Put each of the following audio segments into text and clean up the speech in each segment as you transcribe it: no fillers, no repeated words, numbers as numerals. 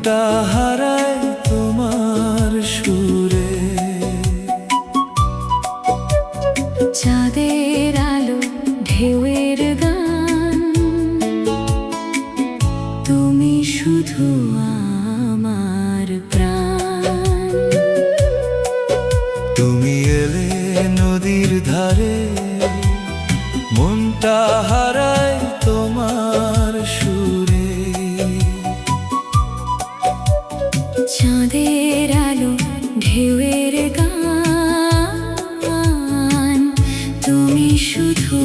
মনটা হারায় তোমার সুরে। চাঁদের আলো ঢেউয়ের গান, তুমি শুধু আমার প্রাণ। তুমি এলে নদীর ধারে, মনটা হারায় তোমার সুরে। চাঁদের আলো ঢেউয়ের গান, তুমি শুধু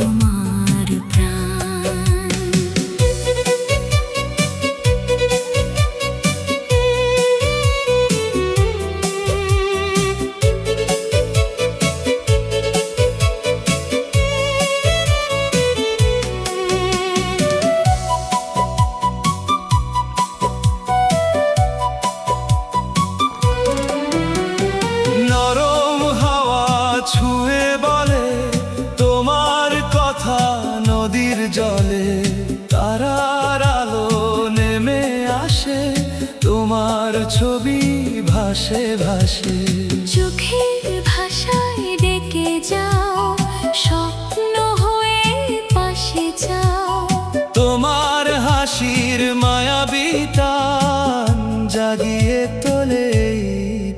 আমার প্রাণ। নরম হাওয়া ছুঁয়ে বলে তোমার কথা নদীর জলে। তারার আলো নেমে আসে, তোমার ছবি ভাসে ভাসে। চোখের ভাষায় ডেকে যাও, স্বপ্ন হয়ে পাশে যাও। তোমার হাসির মায়াবী টান জাগিয়ে তোলে এই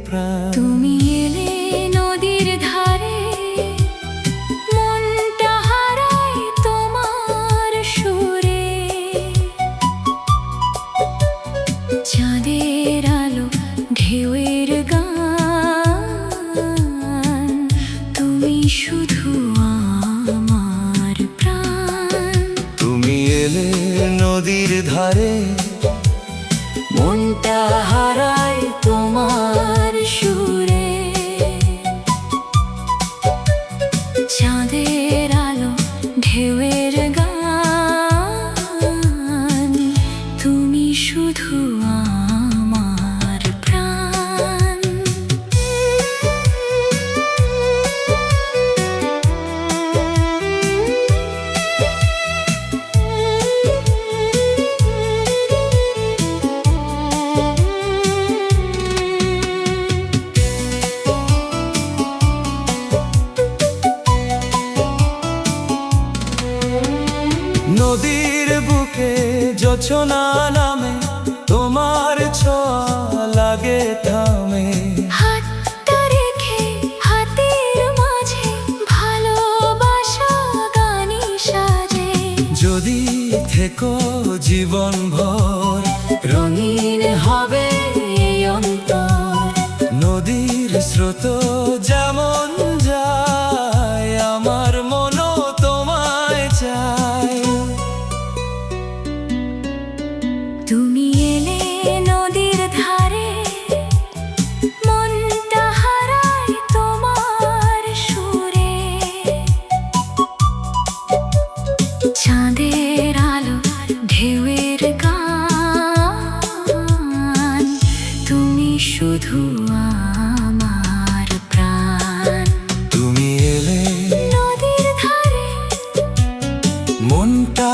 প্রাণ। তুমি এলে নদীর ধারে, মনটা হারায় তোমার সুরে। চাঁদের আলো ঢেউয়ের গান, তুমি শুধু আমার প্রাণ। তুমি এলে নদীর ধারে, মনটা হারায় তোমার সুরে। চাঁদের আলো ঢেউয়ের গান, তুমি শুধু আমার প্রাণ। নদীর বুকে জোছনা নামে, তোমার ছোঁয়া লাগে থামে। হাতটা রেখে হাতের মাঝে, ভালোবাসা গানই সাজে। যদি থেকো জীবন ভর, রঙিন হবে এই অন্তর। নদীর স্রোত যেমন যায়, আমার মনও তোমায় চায়। তুমি এলে নদীর ধারে, মনটা হারায় তোমার সুরে। চাঁদের আলো ঢেউয়ের গান, তুমি শুধু আমার প্রাণ। তুমি এলে নদীর ধারে, মনটা